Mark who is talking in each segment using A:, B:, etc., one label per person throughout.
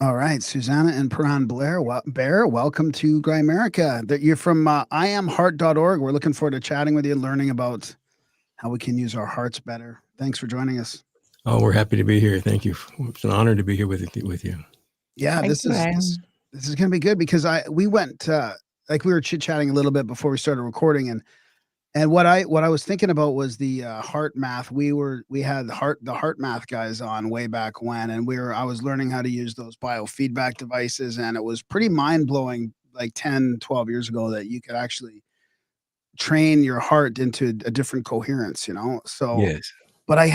A: All right, Susanna and Puran Bair, welcome to Grimerica. You're from iamheart.org. We're looking forward to chatting with you, learning about how we can use our hearts better. Thanks for joining us.
B: Oh, we're happy to be here. Thank you. It's an honor to be here with you.
A: Yeah,
C: Hi,
A: this is
C: Graham.
A: this, this is going to be good because we went like we were chit chatting a little bit before we started recording, and what I was thinking about was the heart math. We had the heart math guys on way back when, and I was learning how to use those biofeedback devices, and it was pretty mind blowing like 10, 12 years ago that you could actually train your heart into a different coherence, So,
B: Yes.
A: but I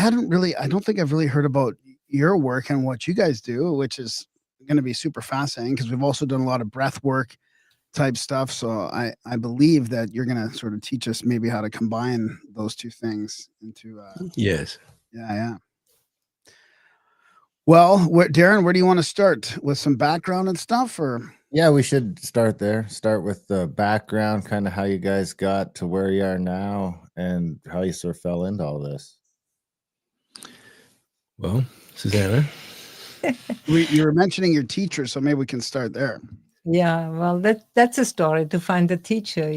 A: don't think I've really heard about your work and what you guys do, which is going to be super fascinating because we've also done a lot of breath work type stuff. So I believe that you're going to sort of teach us maybe how to combine those two things into,
B: Yes.
A: yeah. Well, Darren, where do you want to start with some background and stuff or?
D: Yeah, we should start there. Start with the background, kind of how you guys got to where you are now and how you sort of fell into all this.
B: Well, Susanna.
A: You were mentioning your teacher, so maybe we can start there.
C: Yeah, well, that's a story to find a teacher,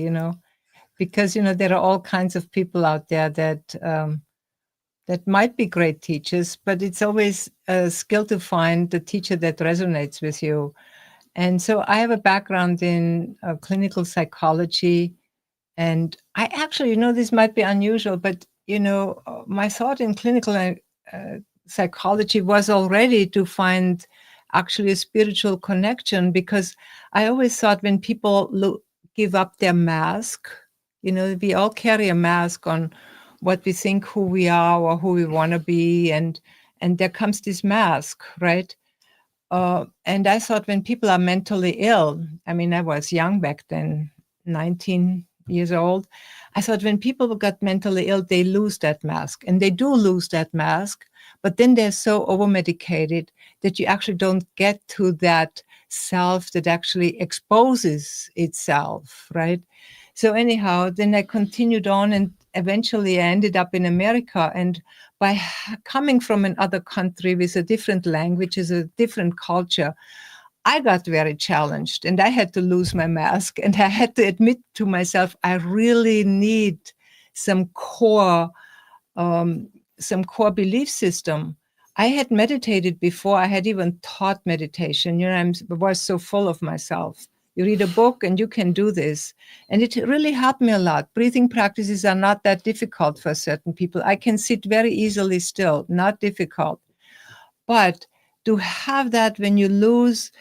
C: because there are all kinds of people out there that might be great teachers, but it's always a skill to find the teacher that resonates with you. And so I have a background in clinical psychology, and I actually, this might be unusual, but my thought in clinical psychology was already to find actually a spiritual connection, because I always thought when people give up their mask, we all carry a mask on what we think who we are or who we want to be, and there comes this mask, right? And I thought when people are mentally ill, I mean, I was young back then, 19 years old. I thought when people got mentally ill, they lose that mask, and they do lose that mask, but then they're so over-medicated that you actually don't get to that self that actually exposes itself, right? So anyhow, then I continued on, and eventually I ended up in America. And by coming from another country with a different language, is a different culture, I got very challenged, and I had to lose my mask, and I had to admit to myself, I really need some core belief system. I had meditated before I had even taught meditation. I was so full of myself. You read a book and you can do this. And it really helped me a lot. Breathing practices are not that difficult for certain people. I can sit very easily still, not difficult. But to have that when you lose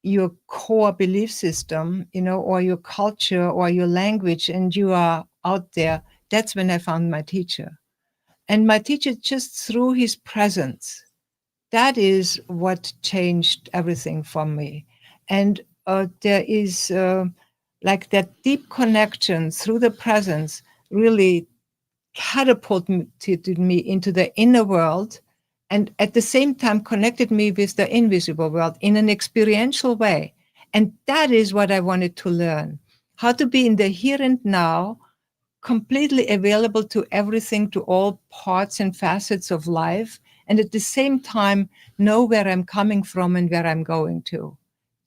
C: your core belief system, or your culture or your language, and you are out there, that's when I found my teacher. And my teacher, just through his presence, that is what changed everything for me. And there is like that deep connection through the presence really catapulted me into the inner world, and at the same time connected me with the invisible world in an experiential way. And that is what I wanted to learn, how to be in the here and now, completely available to everything, to all parts and facets of life, and at the same time know where I'm coming from and where I'm going to.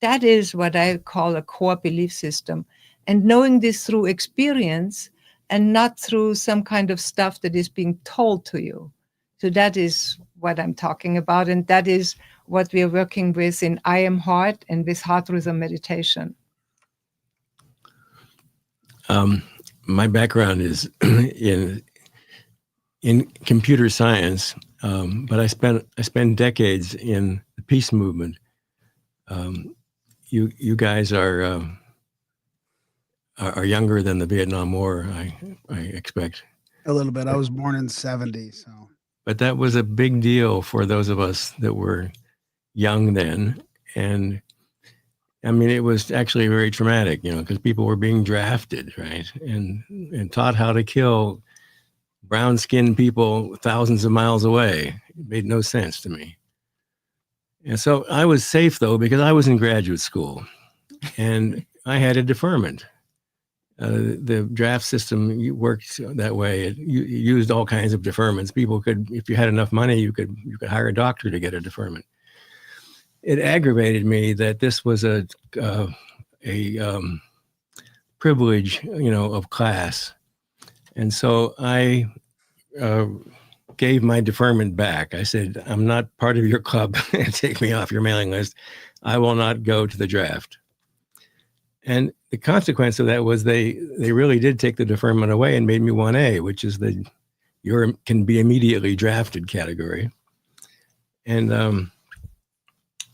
C: That is what I call a core belief system. And knowing this through experience and not through some kind of stuff that is being told to you. So that is what I'm talking about. And that is what we are working with in I Am Heart and with Heart Rhythm Meditation.
B: My background is in computer science, but I spent decades in the peace movement. You guys are younger than the Vietnam War, I expect.
A: A little bit. I was born in 70, so.
B: But that was a big deal for those of us that were young then, and I mean, it was actually very traumatic, because people were being drafted, right, and taught how to kill brown-skinned people thousands of miles away. It made no sense to me. And so I was safe, though, because I was in graduate school, and I had a deferment. The draft system worked that way. It used all kinds of deferments. People could, if you had enough money, you could hire a doctor to get a deferment. it aggravated me that this was a privilege, of class. And so I gave my deferment back. I said, I'm not part of your club. Take me off your mailing list. I will not go to the draft. And the consequence of that was they really did take the deferment away and made me 1A, which is the can be immediately drafted category. And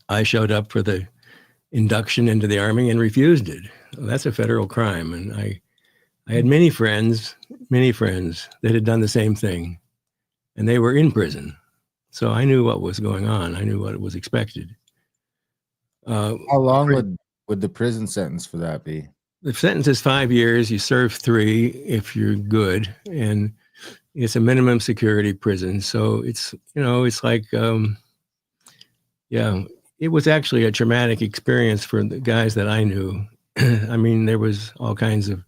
B: I showed up for the induction into the Army and refused it. Well, that's a federal crime. And I had many friends that had done the same thing, and they were in prison. So I knew what was going on. I knew what was expected.
D: How long would the prison sentence for that be?
B: The sentence is 5 years. You serve 3 if you're good, and it's a minimum security prison. So it's like, it was actually a traumatic experience for the guys that I knew. I mean, there was all kinds of,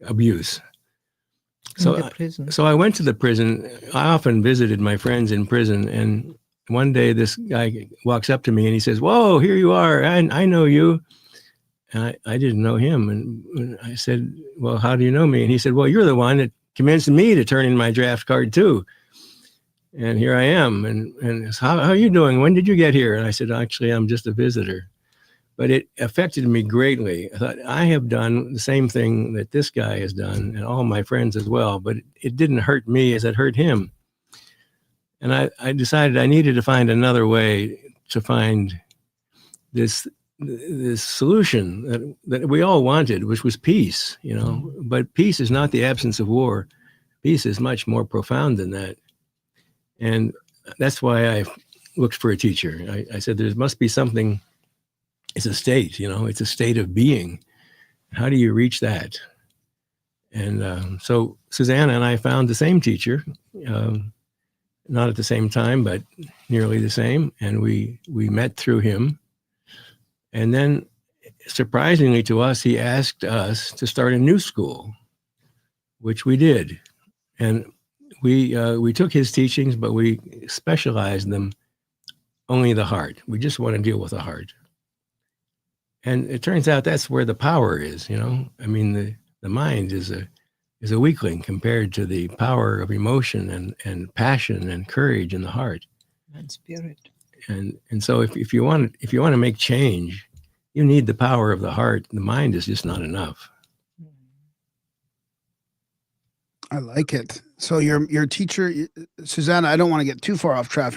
B: abuse. So I went to the prison. I often visited my friends in prison, and one day this guy walks up to me and he says, "Whoa, here you are. I know you." And I didn't know him. And I said, "Well, how do you know me?" And he said, "Well, you're the one that convinced me to turn in my draft card too. And here I am. And how are you doing? When did you get here?" And I said, "Actually, I'm just a visitor." But it affected me greatly. I thought, I have done the same thing that this guy has done, and all my friends as well, but it didn't hurt me as it hurt him. And I decided I needed to find another way to find this solution that we all wanted, which was peace, But peace is not the absence of war. Peace is much more profound than that. And that's why I looked for a teacher. I said, there must be something. It's a state, it's a state of being. How do you reach that? And so Susanna and I found the same teacher, not at the same time, but nearly the same. And we met through him. And then, surprisingly to us, he asked us to start a new school, which we did. And we took his teachings, but we specialized them only the heart. We just want to deal with the heart. And it turns out that's where the power is, I mean, the mind is a weakling compared to the power of emotion and passion and courage in the heart
C: and spirit.
B: And so if you want to make change, you need the power of the heart. The mind is just not enough.
A: I like it. So your teacher, Susanna, I don't want to get too far off track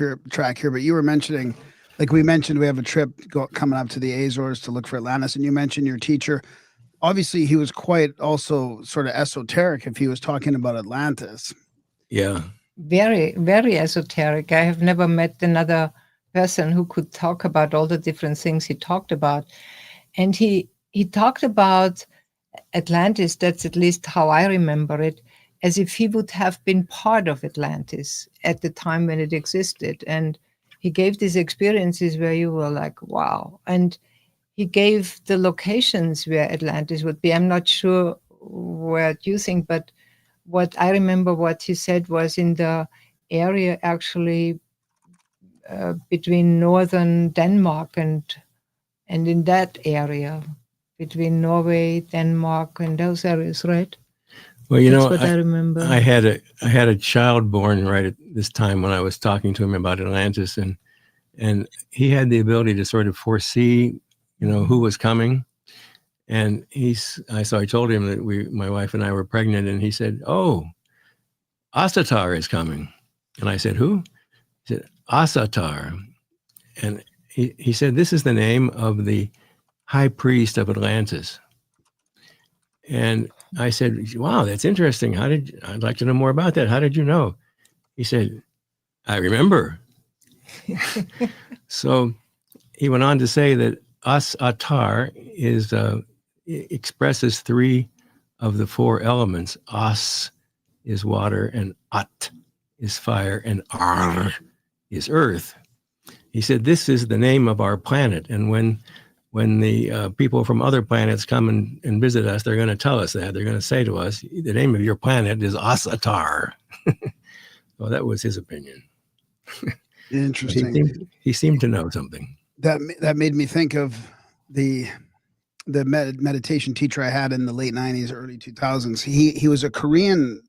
A: here, but you were mentioning, like we mentioned, we have a trip coming up to the Azores to look for Atlantis, and you mentioned your teacher. Obviously, he was quite also sort of esoteric if he was talking about Atlantis.
B: Yeah.
C: Very, very esoteric. I have never met another person who could talk about all the different things he talked about. And he talked about Atlantis, that's at least how I remember it, as if he would have been part of Atlantis at the time when it existed. And he gave these experiences where you were like, wow. And he gave the locations where Atlantis would be. I'm not sure what you think, but what I remember what he said was in the area actually between northern Denmark and in that area, between Norway, Denmark, and those areas, right?
B: Well,
C: That's what I remember.
B: I had a child born right at this time when I was talking to him about Atlantis, and he had the ability to sort of foresee, who was coming. And I told him that my wife and I were pregnant, and he said, "Oh, Asatar is coming." And I said, "Who?" He said, "Asatar." And he said, "This is the name of the high priest of Atlantis." And I said, "Wow, that's interesting. I'd like to know more about that. How did you know?" He said, "I remember." So he went on to say that As-Atar expresses 3 of the 4 elements. As is water, and At is fire, and Ar is earth. He said, this is the name of our planet. And when the people from other planets come and visit us, they're going to tell us that. They're going to say to us, the name of your planet is As-Atar. Well, that was his opinion.
A: Interesting.
B: He seemed to know something.
A: That made me think of the meditation teacher I had in the late 90s, early 2000s. He was a Korean,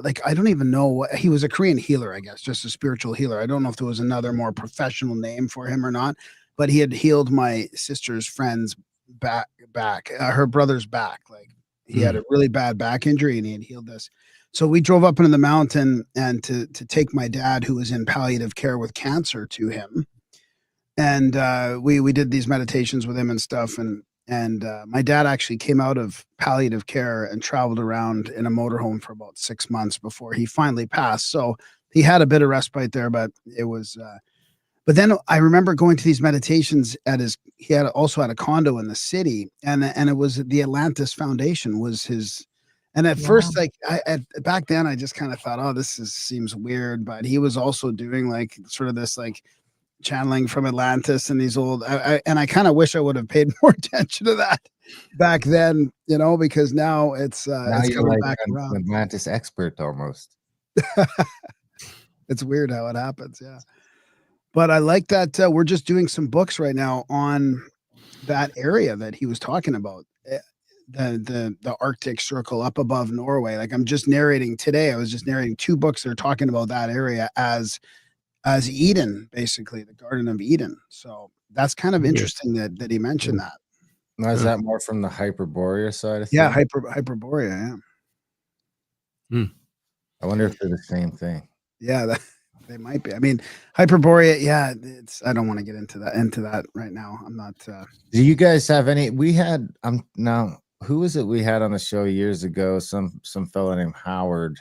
A: like, I don't even know what he was, a Korean healer, I guess, just a spiritual healer. I don't know if there was another more professional name for him or not, but he had healed my sister's friend's back, her brother's back. Like, he had a really bad back injury and he had healed this. So we drove up into the mountain and to take my dad, who was in palliative care with cancer, to him. And we did these meditations with him and stuff. And my dad actually came out of palliative care and traveled around in a motorhome for about 6 months before he finally passed. So he had a bit of respite there, but it was. But then I remember going to these meditations at he had also had a condo in the city, and it was the Atlantis Foundation was his. And at first, like back then, I just kind of thought, oh, seems weird. But he was also doing like sort of this like channeling from Atlantis and these old. And I kind of wish I would have paid more attention to that back then, because now it's coming
D: like
A: back around.
D: Atlantis expert almost.
A: It's weird how it happens, yeah. But I like that we're just doing some books right now on that area that he was talking about. The Arctic Circle up above Norway. Like, I'm just narrating today. I was just narrating 2 books that are talking about that area as Eden, basically the Garden of Eden. So that's kind of interesting that he mentioned that.
D: Now, is that more from the Hyperborea side of things?
A: Yeah, Hyperborea.
D: Yeah. I wonder if they're the same thing.
A: Yeah, they might be. I mean, Hyperborea. Yeah, I don't want to get into that right now. I'm not.
D: Do you guys have any? We had. Now. Who was it we had on the show years ago? Some fellow named Howard.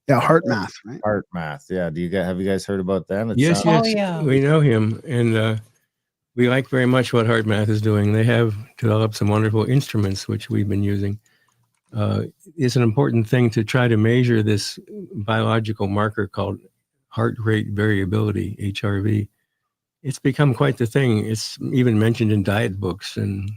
A: Yeah, Heart Math, right?
D: Heart Math. Yeah. Have you guys heard about them?
B: Yes. We know him, and we like very much what Heart Math is doing. They have developed some wonderful instruments which we've been using. It's an important thing to try to measure this biological marker called heart rate variability, HRV. It's become quite the thing. It's even mentioned in diet books, and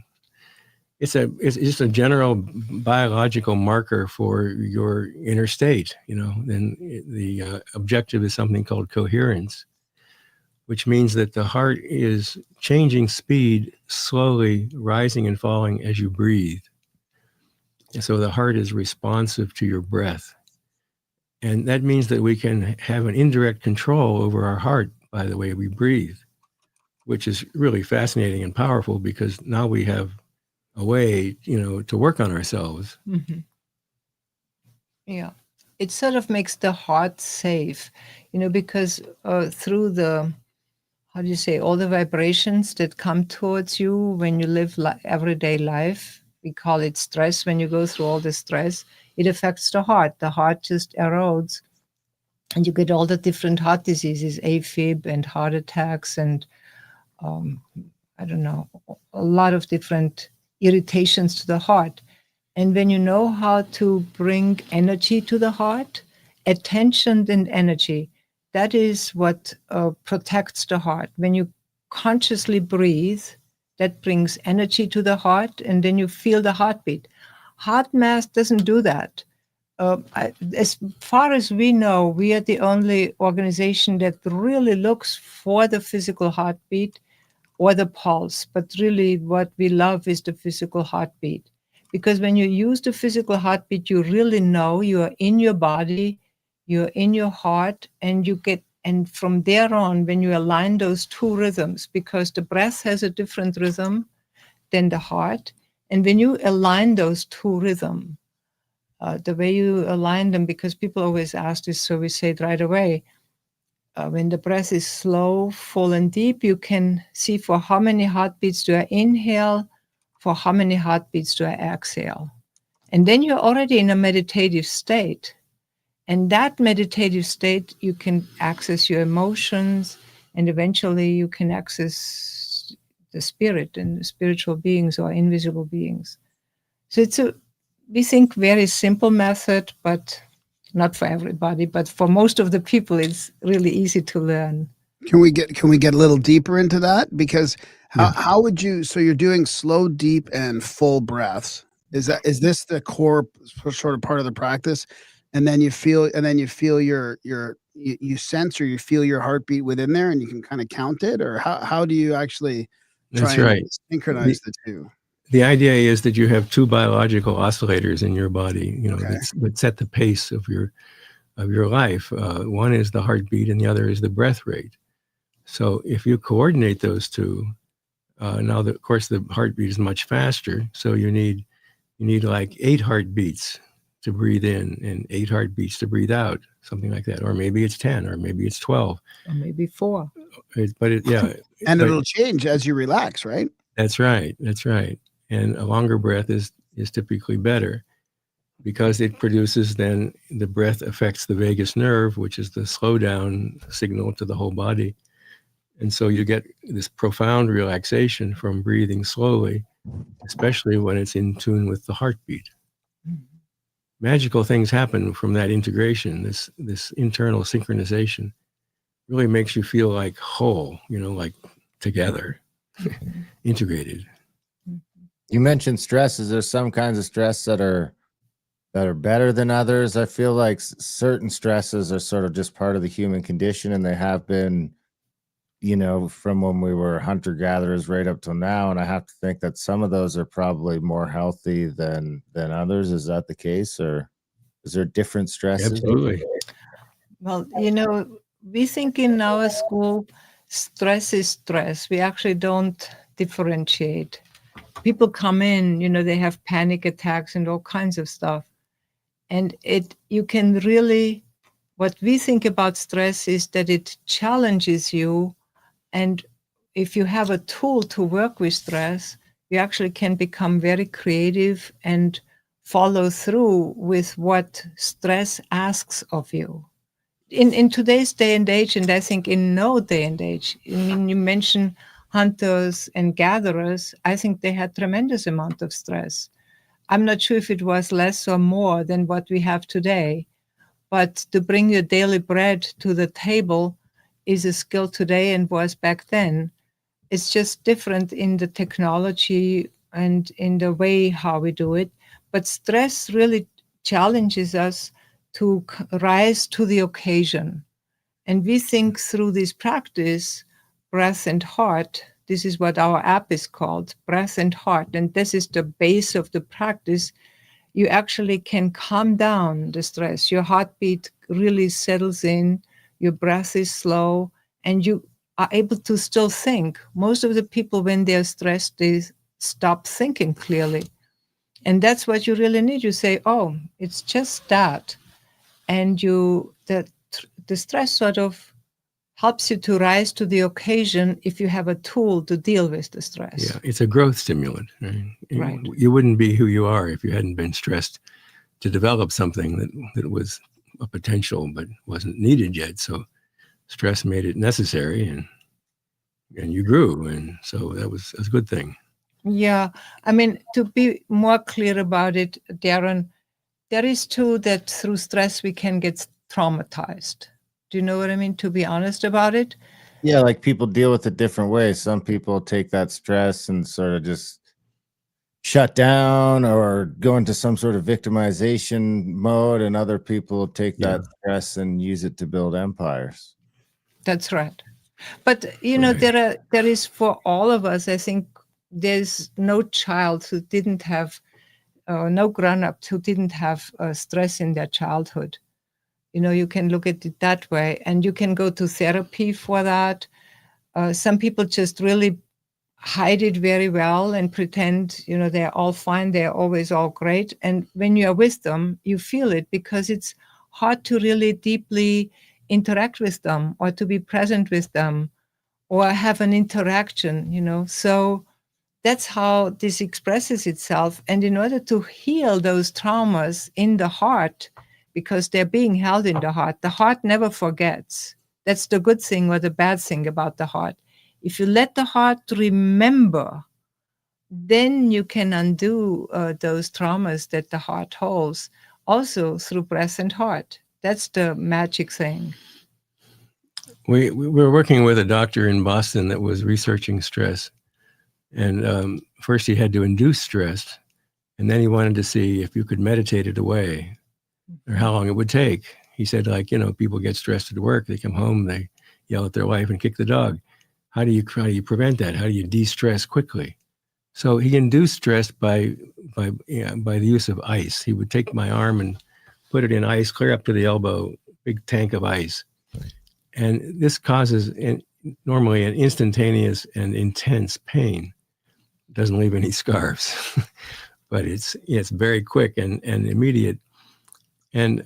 B: it's just a general biological marker for your inner state, and the objective is something called coherence, which means that the heart is changing speed, slowly rising and falling as you breathe. And so the heart is responsive to your breath. And that means that we can have an indirect control over our heart by the way we breathe, which is really fascinating and powerful, because now we have a way, to work on ourselves.
C: Mm-hmm. Yeah. It sort of makes the heart safe, because through the, how do you say, all the vibrations that come towards you when you live everyday life, we call it stress. When you go through all the stress, it affects the heart. The heart just erodes, and you get all the different heart diseases, AFib and heart attacks, and I don't know, a lot of different irritations to the heart. And when you know how to bring energy to the heart, attention and energy, that is what protects the heart. When you consciously breathe, that brings energy to the heart, and then you feel the heartbeat. Heart Math doesn't do that. As far as we know, we are the only organization that really looks for the physical heartbeat or the pulse, but really what we love is the physical heartbeat. Because when you use the physical heartbeat, you really know you are in your body, you're in your heart, and from there on, when you align those 2 rhythms, because the breath has a different rhythm than the heart, and when you align those 2 rhythms, the way you align them, because people always ask this, so we say it right away. When the breath is slow, full, and deep, you can see for how many heartbeats do I inhale, for how many heartbeats do I exhale. And then you're already in a meditative state. And that meditative state, you can access your emotions, and eventually you can access the spirit and the spiritual beings or invisible beings. So it's we think, very simple method, but not for everybody, but for most of the people, it's really easy to learn.
A: Can we get a little deeper into that? Because how would you? So you're doing slow, deep, and full breaths. Is this the core sort of part of the practice? and then you feel you sense or you feel your heartbeat within there, and you can kind of count it, or how do you actually try
B: That's
A: and
B: right.
A: synchronize the two?
B: The idea is that you have two biological oscillators in your body,
A: Okay.
B: that set the pace of your life. One is the heartbeat, and the other is the breath rate. So if you coordinate those two, now of course the heartbeat is much faster, so you need like 8 heartbeats to breathe in and 8 heartbeats to breathe out, something like that, or maybe it's 10, or maybe it's 12,
C: or maybe 4.
B: Yeah.
A: And
B: But
A: it'll change as you relax, right?
B: that's right. That's right. And a longer breath is typically better because it produces, then the breath affects the vagus nerve, which is the slow down signal to the whole body. And so you get this profound relaxation from breathing slowly, especially when it's in tune with the heartbeat. Magical things happen from that integration. This internal synchronization really makes you feel like whole, like together, integrated.
D: You mentioned stress. Is there some kinds of stress that are better than others? I feel like certain stresses are sort of just part of the human condition, and they have been, from when we were hunter gatherers right up till now. And I have to think that some of those are probably more healthy than others. Is that the case, or is there different stresses?
B: Absolutely.
C: Well, we think in our school, stress is stress. We actually don't differentiate. People come in, they have panic attacks and all kinds of stuff. And you can really, what we think about stress is that it challenges you. And if you have a tool to work with stress, you actually can become very creative and follow through with what stress asks of you. In today's day and age, and I think in no day and age, I mean, you mentioned hunters and gatherers, I think they had tremendous amount of stress. I'm not sure if it was less or more than what we have today, but to bring your daily bread to the table is a skill today and was back then. It's just different in the technology and in the way how we do it. But stress really challenges us to rise to the occasion. And we think through this practice, breath and heart, this is what our app is called, breath and heart. And this is the base of the practice. You actually can calm down the stress. Your heartbeat really settles in, your breath is slow, and you are able to still think. Most of the people, when they're stressed, they stop thinking clearly. And that's what you really need. You say, oh, it's just that. And the stress sort of helps you to rise to the occasion if you have a tool to deal with the stress.
B: Yeah, it's a growth stimulant. Right?
C: Right.
B: You wouldn't be who you are if you hadn't been stressed to develop something that was a potential but wasn't needed yet. So stress made it necessary, and you grew, and so that's a good thing.
C: Yeah, I mean, to be more clear about it, Darren, there is too that through stress we can get traumatized. Do you know what I mean? To be honest about it.
D: Yeah, like people deal with it different ways. Some people take that stress and sort of just shut down or go into some sort of victimization mode, and other people take that stress and use it to build empires.
C: That's right. But
B: Right.
C: there is for all of us, I think there's no child who didn't have, no grown-up who didn't have stress in their childhood. You can look at it that way, and you can go to therapy for that. Some people just really hide it very well and pretend, they're all fine, they're always all great. And when you are with them, you feel it, because it's hard to really deeply interact with them or to be present with them or have an interaction. So that's how this expresses itself. And in order to heal those traumas in the heart, because they're being held in the heart never forgets. That's the good thing or the bad thing about the heart. If you let the heart remember, then you can undo those traumas that the heart holds, also through breath and heart. That's the magic thing.
B: We were working with a doctor in Boston that was researching stress. And first he had to induce stress, and then he wanted to see if you could meditate it away. or how long it would take. He said, like, people get stressed at work, they come home, they yell at their wife and kick the dog. How do you prevent that? How do you de-stress quickly? So he induced stress by the use of ice. He would take my arm and put it in ice, clear up to the elbow, big tank of ice. And this causes normally an instantaneous and intense pain. It doesn't leave any scars, but it's very quick and immediate. And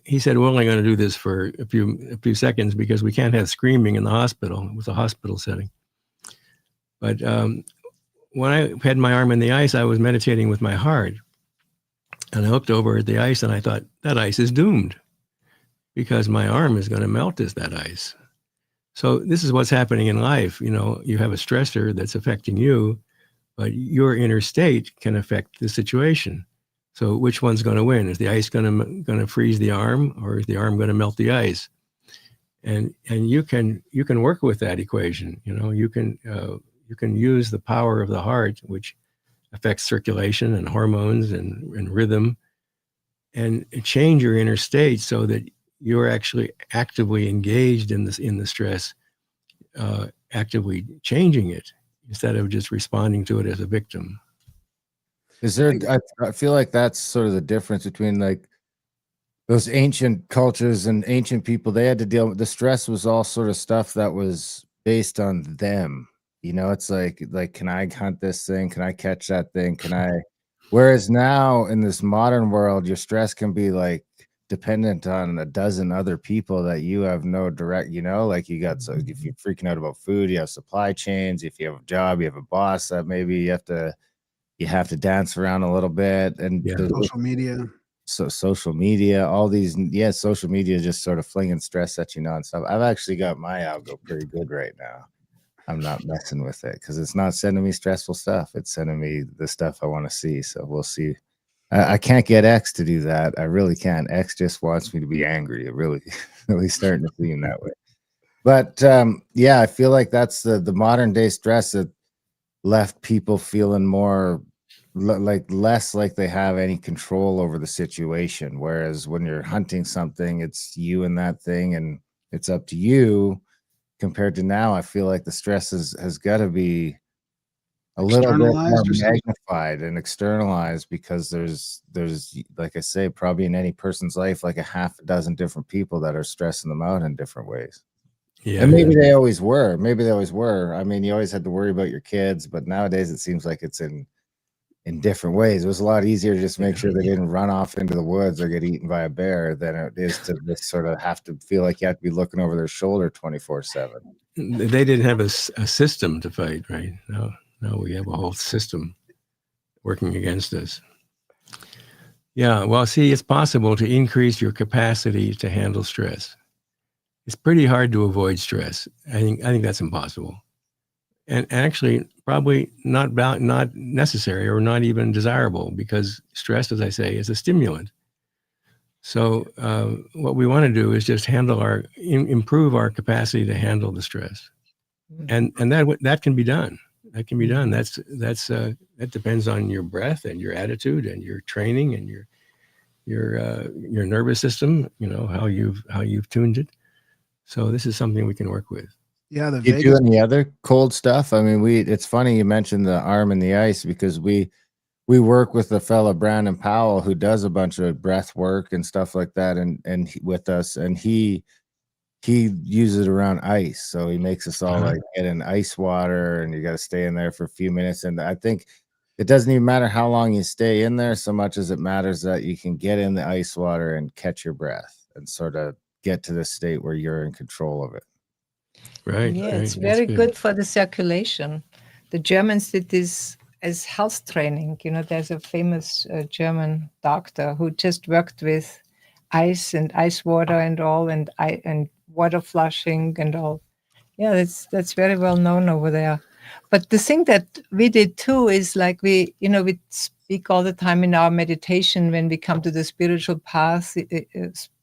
B: he said, we're only going to do this for a few seconds because we can't have screaming in the hospital. It was a hospital setting. But when I had my arm in the ice, I was meditating with my heart. And I looked over at the ice and I thought, that ice is doomed because my arm is going to melt that ice. So this is what's happening in life. You have a stressor that's affecting you, but your inner state can affect the situation. So which one's going to win? Is the ice going to freeze the arm, or is the arm going to melt the ice? And you can work with that equation. You can use the power of the heart, which affects circulation and hormones and rhythm, and change your inner state so that you're actually actively engaged in the stress, actively changing it instead of just responding to it as a victim.
D: Is there? I feel like that's sort of the difference between like those ancient cultures and ancient people. They had to deal with the stress was all sort of stuff that was based on them. It's like, can I hunt this thing? Can I catch that thing? Can I? Whereas now in this modern world, your stress can be like dependent on a dozen other people that you have no direct, like you got, so if you're freaking out about food, you have supply chains. If you have a job, you have a boss that maybe you have to dance around a little bit, and
A: social media.
D: So social media, all these, social media just sort of flinging stress at you nonstop. I've actually got my algo pretty good right now. I'm not messing with it because it's not sending me stressful stuff. It's sending me the stuff I want to see. So we'll see. I can't get X to do that. I really can't. X just wants me to be angry. It really starting to seem that way. But I feel like that's the modern day stress that left people feeling more less like they have any control over the situation. Whereas when you're hunting something, it's you and that thing, and it's up to you. Compared to now, I feel like the stress has got to be a little bit more magnified and externalized because there's like I say, probably in any person's life, like a half a dozen different people that are stressing them out in different ways. Yeah, and maybe they always were. I mean, you always had to worry about your kids, but nowadays it seems like it's in different ways. It was a lot easier to just make sure they didn't run off into the woods or get eaten by a bear than it is to just sort of have to feel like you have to be looking over their shoulder 24/7.
B: They didn't have a system to fight, right? No, we have a whole system working against us. Yeah, well, see, it's possible to increase your capacity to handle stress. It's pretty hard to avoid stress. I think that's impossible. And actually, probably not necessary or not even desirable, because stress, as I say, is a stimulant. So what we want to do is just improve our capacity to handle the stress, and that can be done. That can be done. That depends on your breath and your attitude and your training and your nervous system. How you've tuned it. So this is something we can work with.
A: Yeah,
D: do you do any other cold stuff? I mean, it's funny you mentioned the arm in the ice because we work with a fellow, Brandon Powell, who does a bunch of breath work and stuff like that, and with us, and he uses it around ice. So he makes us all like get in ice water, and you got to stay in there for a few minutes. And I think it doesn't even matter how long you stay in there so much as it matters that you can get in the ice water and catch your breath and sort of get to the state where you're in control of it.
B: Right.
C: Yeah,
B: right.
C: it's very good for the circulation. The Germans did this as health training. There's a famous German doctor who just worked with ice and ice water and all, and water flushing and all. Yeah, that's very well known over there. But the thing that we did too is like we speak all the time in our meditation when we come to the spiritual path,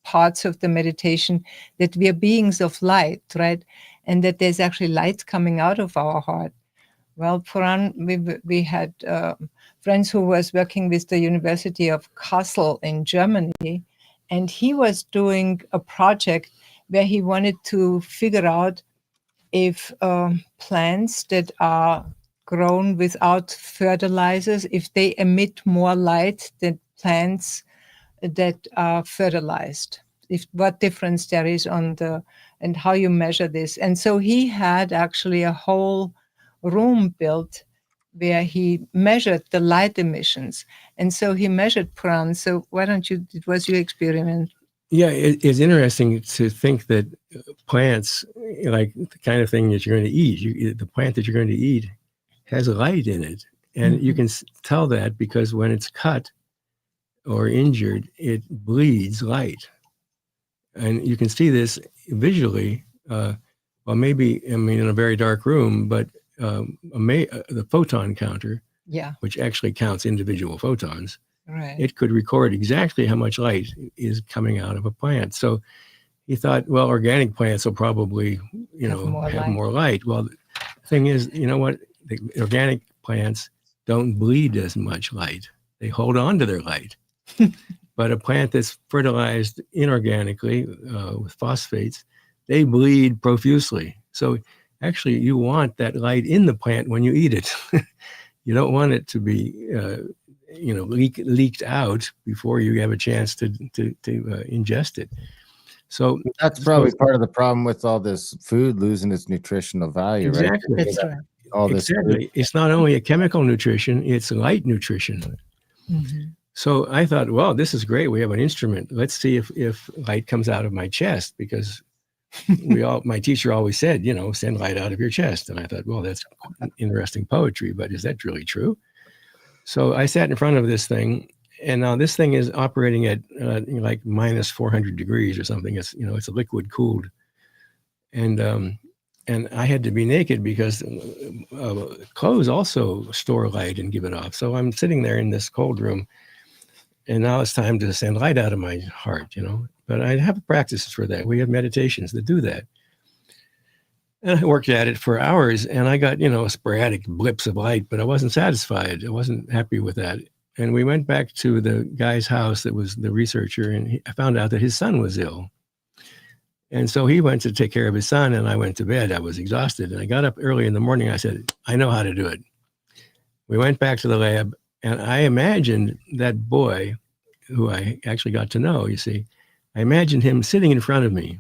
C: parts of the meditation, that we are beings of light, right? And that there's actually light coming out of our heart. Well, Puran, we had friends who was working with the University of Kassel in Germany, And he was doing a project where he wanted to figure out if plants that are grown without fertilizers, if they emit more light than plants that are fertilized, if what difference there is on the, and how you measure this. And so he had actually a whole room built where he measured the light emissions. And so he measured Puran. So why don't you, it was your experiment.
B: Yeah, it's interesting to think that plants, like the kind of thing that you're going to eat, the plant that you're going to eat has light in it. And you can tell that because when it's cut or injured, it bleeds light. And you can see this visually, well, maybe, I mean, in a very dark room, but the photon counter, which actually counts individual photons, it could record exactly how much light is coming out of a plant. So he thought, well, organic plants will probably, have more light. Well, the thing is, you know what? The organic plants don't bleed as much light. They hold on to their light. But a plant that's fertilized inorganically with phosphates, they bleed profusely. So actually, you want that light in the plant when you eat it. You don't want it to be leaked out before you have a chance to ingest it. So
D: that's probably part of the problem with all this food losing its nutritional value,
B: exactly.
D: right?
C: That's right.
D: All this
B: exactly. It's not only a chemical nutrition, it's light nutrition. So I thought, well, this is great. We have an instrument. Let's see if light comes out of my chest, because my teacher always said, send light out of your chest. And I thought, well, that's interesting poetry, but is that really true? So I sat in front of this thing, and now this thing is operating at like minus 400 degrees or something. It's, it's a liquid cooled. And I had to be naked because clothes also store light and give it off. So I'm sitting there in this cold room, and now it's time to send light out of my heart, But I have practices for that. We have meditations that do that. And I worked at it for hours, and I got, sporadic blips of light, but I wasn't satisfied. I wasn't happy with that. And we went back to the guy's house that was the researcher, and I found out that his son was ill. And so he went to take care of his son, and I went to bed. I was exhausted, and I got up early in the morning. I said, I know how to do it. We went back to the lab, and I imagined that boy, who I actually got to know, you see, I imagined him sitting in front of me,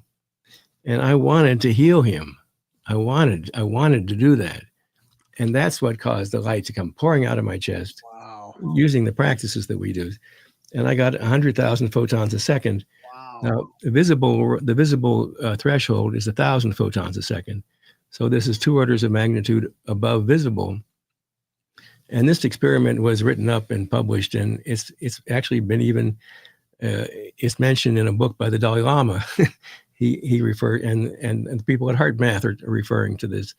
B: and I wanted to heal him. I wanted to do that. And that's what caused the light to come pouring out of my chest.
A: Wow.
B: Using the practices that we do. And I got 100,000 photons a second.
A: Wow.
B: Now, the visible threshold is 1,000 photons a second. So this is 2 orders of magnitude above visible. And this experiment was written up and published, and it's actually been even, it's mentioned in a book by the Dalai Lama. He referred, and the people at Heart Math are referring to this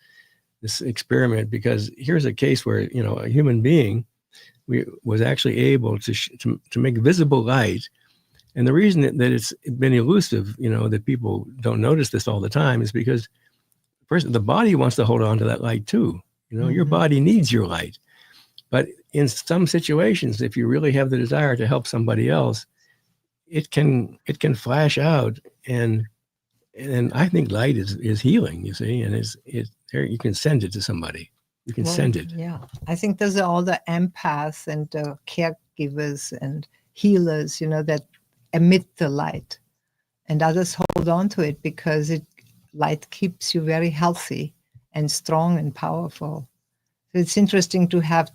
B: experiment, because here's a case where, a human being was actually able to make visible light. And the reason that it's been elusive, that people don't notice this all the time, is because first, the body wants to hold on to that light too. Your body needs your light. But in some situations, if you really have the desire to help somebody else, it can flash out, and I think light is healing, you see, and you can send it to somebody. You can send it.
C: Yeah, I think those are all the empaths and caregivers and healers, that emit the light, and others hold on to it because light keeps you very healthy and strong and powerful. So it's interesting to have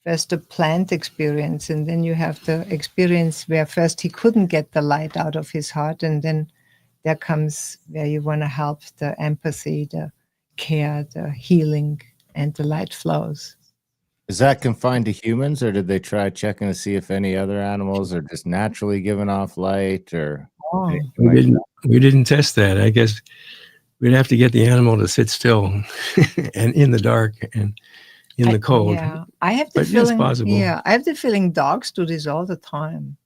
C: first the plant experience, and then you have the experience where first he couldn't get the light out of his heart, and then there comes where you want to help, the empathy, the care, the healing, and the light flows.
D: Is that confined to humans, or did they try checking to see if any other animals are just naturally giving off light, or?
B: We didn't test that. I guess we'd have to get the animal to sit still and in the dark and in the cold.
C: Yeah, I have the feeling. It's possible. Yeah, I have the feeling dogs do this all the time.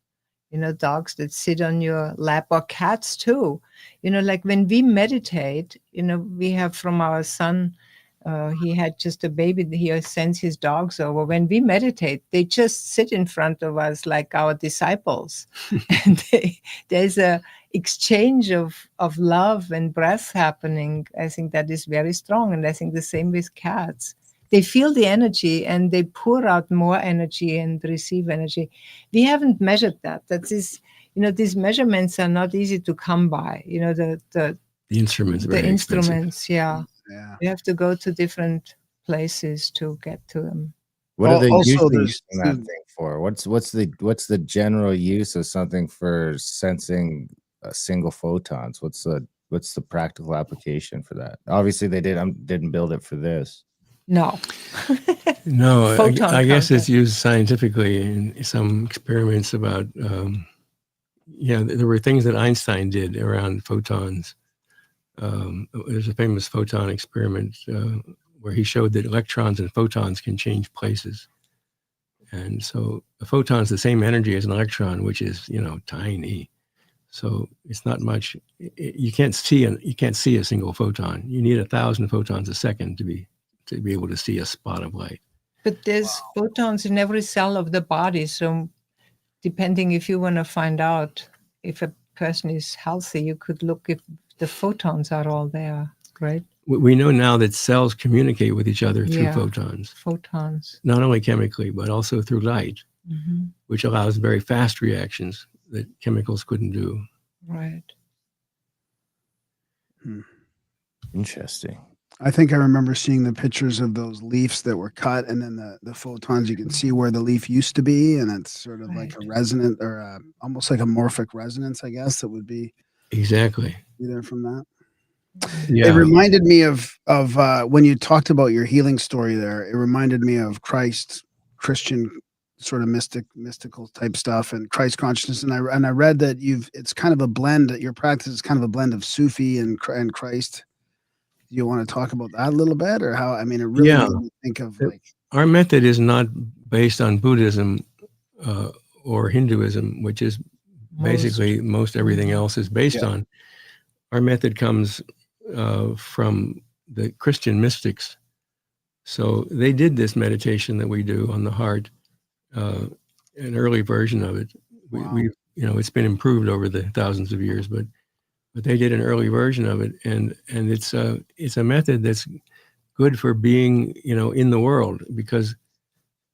C: Dogs that sit on your lap, or cats too. Like when we meditate, we have from our son he had just a baby. He sends his dogs over. When we meditate, they just sit in front of us like our disciples, and there's a exchange of love and breath happening. I think that is very strong, and I think the same with cats. They feel the energy and they pour out more energy and receive energy. We haven't measured that. That is, these measurements are not easy to come by. The
B: instruments are
C: the
B: very expensive.
C: instruments, yeah.
A: Yeah.
C: You have to go to different places to get to them.
D: What are they
A: Also,
D: usually
A: there's
D: using that thing for? What's the general use of something for sensing single photons? What's the practical application for that? Obviously, they didn't build it for this.
C: No.
B: No,
C: Photon
B: I guess it's
C: counter.
B: used scientifically in some experiments about, there were things that Einstein did around photons. There's a famous photon experiment where he showed that electrons and photons can change places. And so a photon is the same energy as an electron, which is, tiny. So it's not much. You can't see a single photon. You need 1,000 photons a second to be able to see a spot of light.
C: But there's photons in every cell of the body. So depending if you want to find out if a person is healthy, you could look if the photons are all there, right?
B: We know now that cells communicate with each other through
C: Yeah.
B: photons, not only chemically, but also through light, which allows very fast reactions that chemicals couldn't do.
C: Right.
D: Interesting.
A: I think I remember seeing the pictures of those leaves that were cut, and then the photons, you can see where the leaf used to be, and it's sort of like a resonant or almost like a morphic resonance, I guess, that would be
B: Exactly
A: there from that.
B: Yeah.
A: It reminded me of when you talked about your healing story there. It reminded me of Christ, Christian sort of mystical type stuff, and Christ consciousness. And I read that it's kind of a blend. Your practice is kind of a blend of Sufi and Christ. Do you want to talk about that a little bit, or how? I mean, it really made me think of like
B: our method is not based on Buddhism or Hinduism, which is basically most everything else is based on. Our method comes from the Christian mystics. So they did this meditation that we do on the heart, an early version of it. We it's been improved over the thousands of years, but they did an early version of it, and it's a method that's good for being in the world, because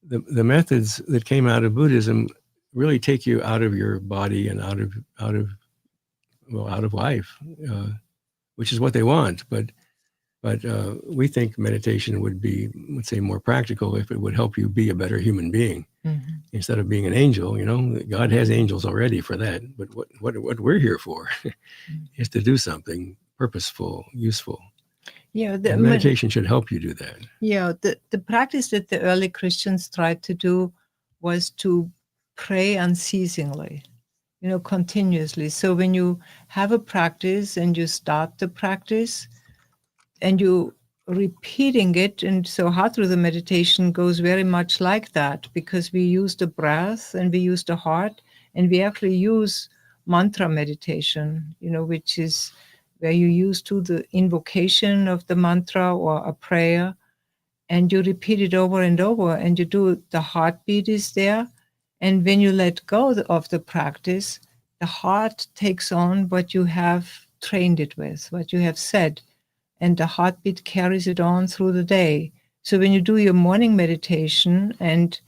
B: the methods that came out of Buddhism really take you out of your body and out of life, which is what they want. But we think meditation would be, let's say, more practical if it would help you be a better human being instead of being an angel. God has angels already for that. But what we're here for is to do something purposeful, useful.
C: Yeah,
B: and meditation should help you do that.
C: Yeah, the practice that the early Christians tried to do was to pray unceasingly, continuously. So when you have a practice and you start the practice and you repeating it, and so how through the meditation goes very much like that, because we use the breath and we use the heart, and we actually use mantra meditation, which is where you use to the invocation of the mantra or a prayer, and you repeat it over and over, and you do, the heartbeat is there. And when you let go of the practice, the heart takes on what you have trained it with, what you have said, and the heartbeat carries it on through the day. So when you do your morning meditation, and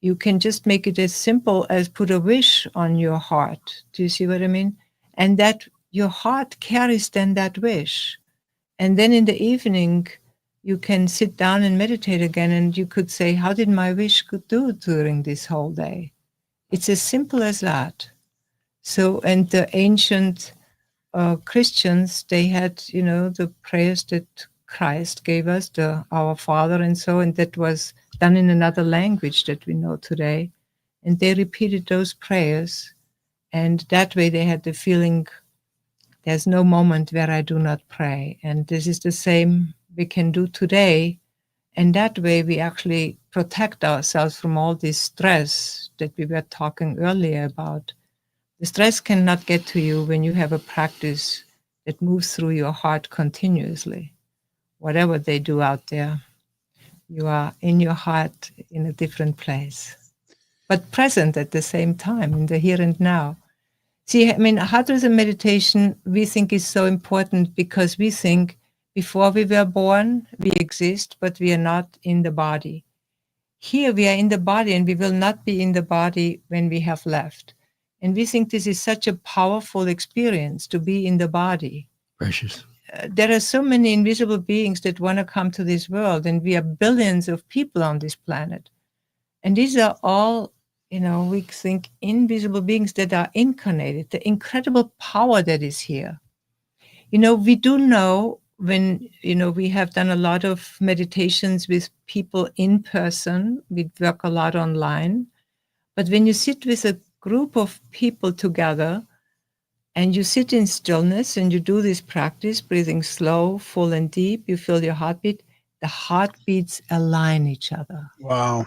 C: you can just make it as simple as put a wish on your heart. Do you see what I mean? And that your heart carries then that wish. And then in the evening, you can sit down and meditate again, and you could say, how did my wish do during this whole day? It's as simple as that. So, and the ancient Christians, they had, the prayers that Christ gave us, the Our Father and so, and that was done in another language that we know today. And they repeated those prayers. And that way they had the feeling, there's no moment where I do not pray. And this is the same we can do today. And that way we actually protect ourselves from all this stress that we were talking earlier about. The stress cannot get to you when you have a practice that moves through your heart continuously. whatever they do out there. You are in your heart in a different place, but present at the same time in the here and now. See, I mean, heart rhythm meditation we think is so important because we think before we were born, we exist, but we are not in the body. Here we are in the body and we will not be in the body when we have left. And we think this is such a powerful experience to be in the body.
B: Precious.
C: There are so many invisible beings that want to come to this world, and we are billions of people on this planet. And these are all, we think invisible beings that are incarnated, the incredible power that is here. We do know when, we have done a lot of meditations with people in person, we work a lot online, but when you sit with a group of people together and you sit in stillness and you do this practice, breathing slow, full and deep, you feel your heartbeat, the heartbeats align each other.
A: Wow.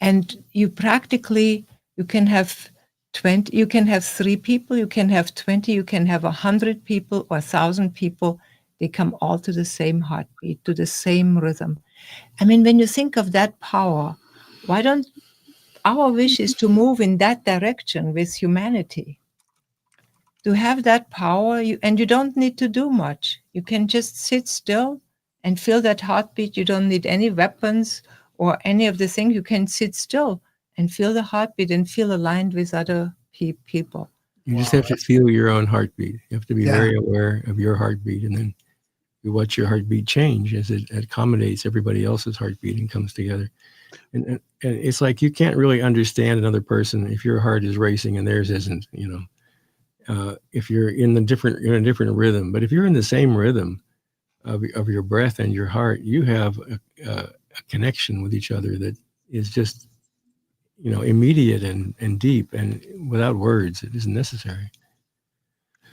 C: And you can have 20, you can have 3 people, you can have 20, you can have 100 people or 1,000 people. They come all to the same heartbeat, to the same rhythm. I mean, when you think of that power, why don't our wish is to move in that direction with humanity? To have that power, and you don't need to do much. You can just sit still and feel that heartbeat. You don't need any weapons or any of the things. You can sit still and feel the heartbeat and feel aligned with other people.
B: You just have to feel your own heartbeat. You have to be
A: Yeah.
B: very aware of your heartbeat, and then you watch your heartbeat change as it accommodates everybody else's heartbeat and comes together. And it's like you can't really understand another person if your heart is racing and theirs isn't. If you're in a different rhythm, but if you're in the same rhythm of your breath and your heart, you have a connection with each other that is just immediate and deep and without words. It isn't necessary.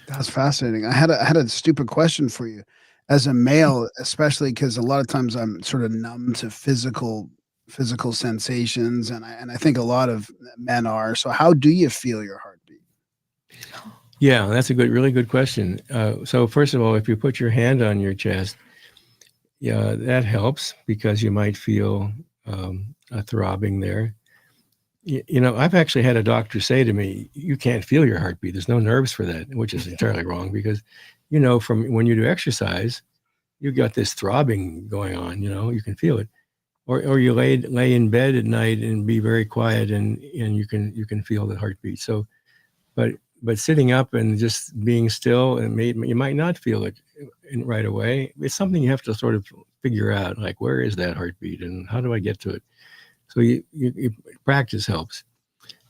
A: That's fascinating. I had a stupid question for you. As a male, especially because a lot of times I'm sort of numb to physical sensations, and I think a lot of men are. So how do you feel your heartbeat?
B: Yeah, that's a really good question. So first of all, if you put your hand on your chest, yeah, that helps because you might feel a throbbing there. I've actually had a doctor say to me, "You can't feel your heartbeat. There's no nerves for that," which is entirely wrong because, from when you do exercise, you got this throbbing going on. You can feel it, or you lay in bed at night and be very quiet, and you can feel the heartbeat. So, but sitting up and just being still, and you might not feel it right away. It's something you have to sort of figure out, like where is that heartbeat and how do I get to it? So you practice helps.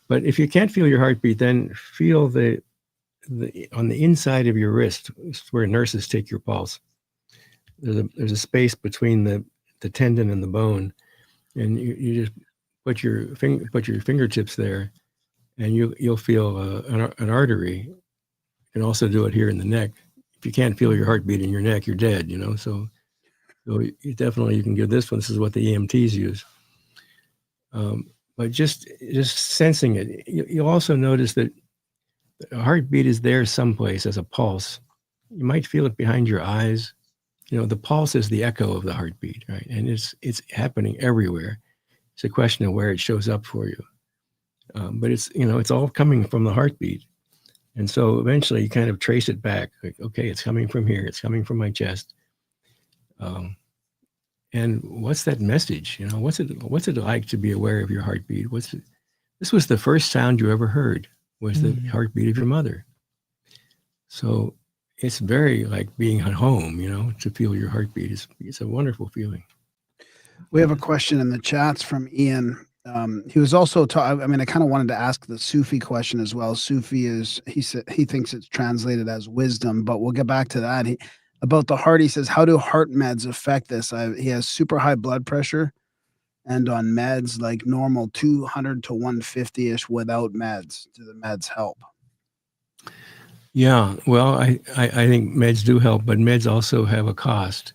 B: But if you can't feel your heartbeat, then feel the on the inside of your wrist, where nurses take your pulse. There's a space between the tendon and the bone, and you just put your fingertips there, and you'll feel an artery. You can also do it here in the neck. If you can't feel your heartbeat in your neck, you're dead. So you can give this one. This is what the EMTs use. But just sensing it, you'll also notice that the heartbeat is there someplace as a pulse. You might feel it behind your eyes. The pulse is the echo of the heartbeat, right? And it's happening everywhere. It's a question of where it shows up for you. But it's all coming from the heartbeat. And so eventually you kind of trace it back. Like, okay, it's coming from here. It's coming from my chest. And what's that message? What's it like to be aware of your heartbeat? This was the first sound you ever heard, was the heartbeat of your mother. So it's very like being at home, to feel your heartbeat. It's a wonderful feeling.
A: We have a question in the chats from Ian. He was also I kind of wanted to ask the Sufi question as well. Sufi he thinks it's translated as wisdom, but we'll get back to that. About the heart, he says, how do heart meds affect this? He has super high blood pressure and on meds like normal 200 to 150-ish without meds. Do the meds help?
B: Yeah, well, I think meds do help, but meds also have a cost.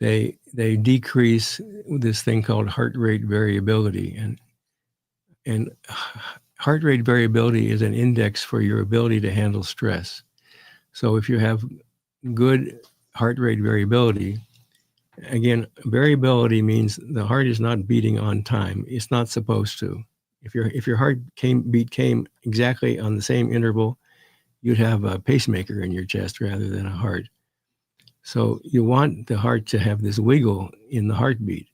B: They decrease this thing called heart rate variability, and heart rate variability is an index for your ability to handle stress. So if you have good heart rate variability, Again, variability means the heart is not beating on time. It's not supposed to. If your heart came exactly on the same interval, you'd have a pacemaker in your chest rather than a heart. So you want the heart to have this wiggle in the heartbeat,